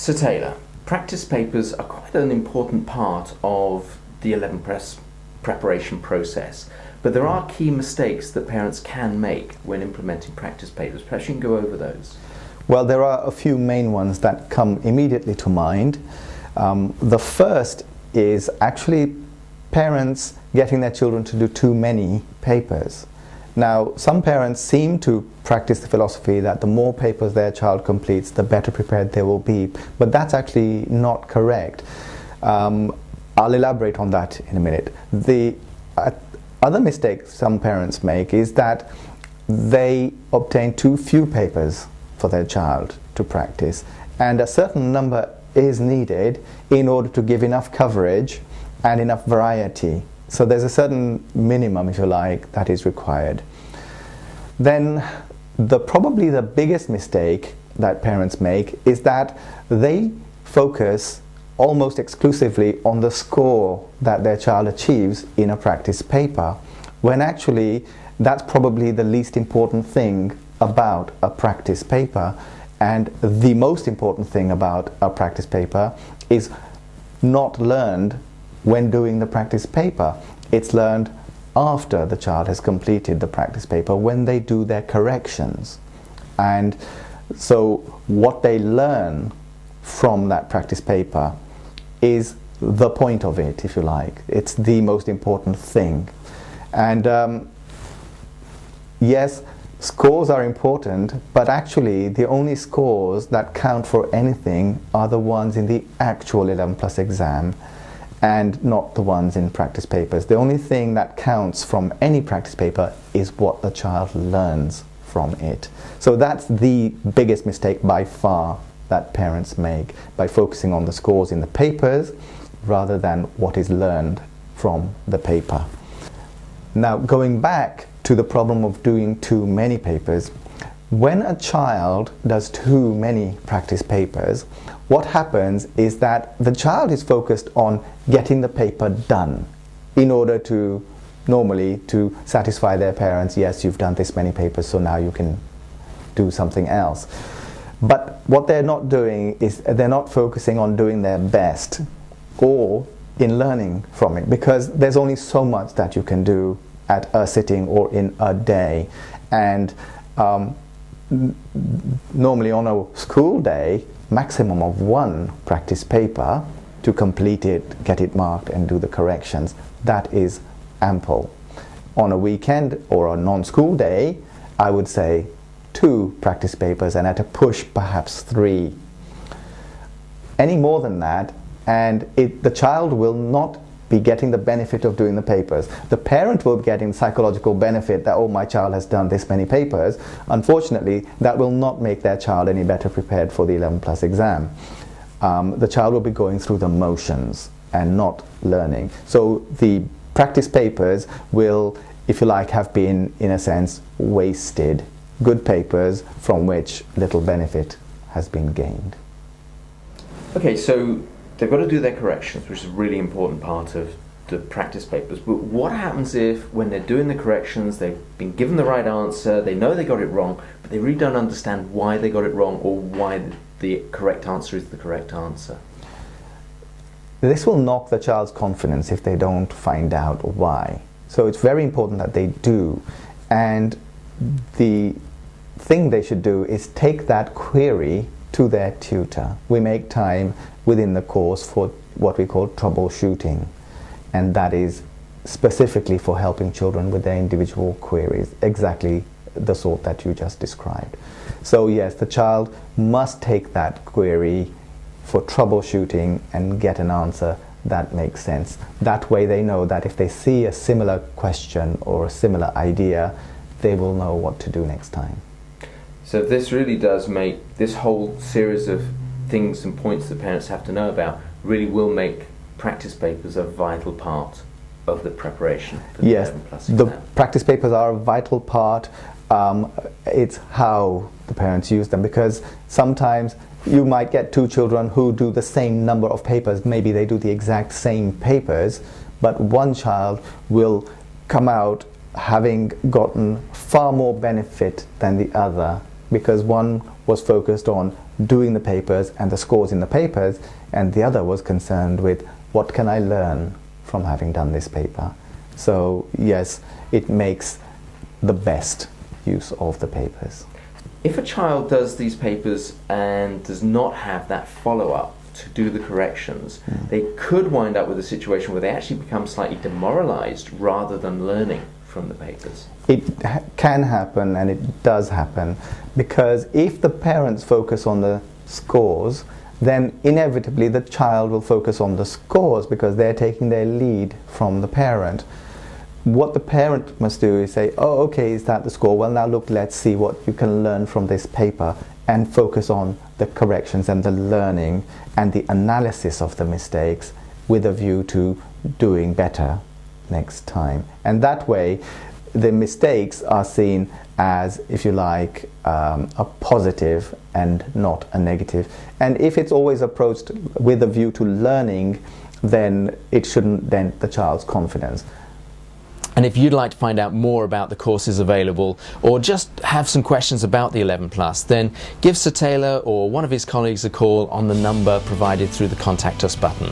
So Taylor, practice papers are quite an important part of the 11 Press preparation process, but there are key mistakes that parents can make when implementing practice papers. Perhaps you can go over those. Well, there are a few main ones that come immediately to mind. The first is actually parents getting their children to do too many papers. Now, some parents seem to practice the philosophy that the more papers their child completes, the better prepared they will be, but that's actually not correct. I'll elaborate on that in a minute. The other mistake some parents make is that they obtain too few papers for their child to practice, and a certain number is needed in order to give enough coverage and enough variety. So there's a certain minimum, if you like, that is required. Then probably the biggest mistake that parents make is that they focus almost exclusively on the score that their child achieves in a practice paper, when actually that's probably the least important thing about a practice paper. And the most important thing about a practice paper is not learned when doing the practice paper. It's learned after the child has completed the practice paper, when they do their corrections. And so what they learn from that practice paper is the point of it, if you like. It's the most important thing. And yes, scores are important, but actually the only scores that count for anything are the ones in the actual 11 plus exam, and not the ones in practice papers. The only thing that counts from any practice paper is what the child learns from it. So that's the biggest mistake by far that parents make, by focusing on the scores in the papers rather than what is learned from the paper. Now, going back to the problem of doing too many papers, when a child does too many practice papers, what happens is that the child is focused on getting the paper done in order to, normally, to satisfy their parents. Yes, you've done this many papers, so now you can do something else. But what they're not doing is they're not focusing on doing their best or in learning from it, because there's only so much that you can do at a sitting or in a day. And normally on a school day, maximum of one practice paper to complete it, get it marked and do the corrections. That is ample. On a weekend or a non-school day, I would say 2 practice papers, and at a push perhaps 3. Any more than that and the child will not be getting the benefit of doing the papers. The parent will be getting psychological benefit that, oh, my child has done this many papers. Unfortunately, that will not make their child any better prepared for the 11 plus exam. The child will be going through the motions and not learning. So the practice papers will, if you like, have been, in a sense, wasted. Good papers from which little benefit has been gained. Okay, so they've got to do their corrections, which is a really important part of the practice papers. But what happens if, when they're doing the corrections, they've been given the right answer, they know they got it wrong, but they really don't understand why they got it wrong or why the correct answer is the correct answer? This will knock the child's confidence if they don't find out why. So it's very important that they do. And the thing they should do is take that query to their tutor. We make time within the course for what we call troubleshooting, and that is specifically for helping children with their individual queries, exactly the sort that you just described. So yes, the child must take that query for troubleshooting and get an answer that makes sense. That way they know that if they see a similar question or a similar idea, they will know what to do next time. So this really does make this whole series of things and points that parents have to know about really will make practice papers a vital part of the preparation for the 11 plus exam. The practice papers are a vital part. It's how the parents use them, because sometimes you might get 2 children who do the same number of papers. Maybe they do the exact same papers, but one child will come out having gotten far more benefit than the other, because one was focused on doing the papers and the scores in the papers, and the other was concerned with what can I learn from having done this paper. So yes, it makes the best use of the papers. If a child does these papers and does not have that follow-up to do the corrections, they could wind up with a situation where they actually become slightly demoralized rather than learning from the papers. It can happen, and it does happen, because if the parents focus on the scores, then inevitably the child will focus on the scores because they're taking their lead from the parent. What the parent must do is say, oh, okay, is that the score? Well, now look, let's see what you can learn from this paper, and focus on the corrections and the learning and the analysis of the mistakes with a view to doing better next time. And that way, the mistakes are seen as, if you like, a positive and not a negative. And if it's always approached with a view to learning, then it shouldn't dent the child's confidence. And if you'd like to find out more about the courses available, or just have some questions about the 11 Plus, then give Sir Tailor or one of his colleagues a call on the number provided through the Contact Us button.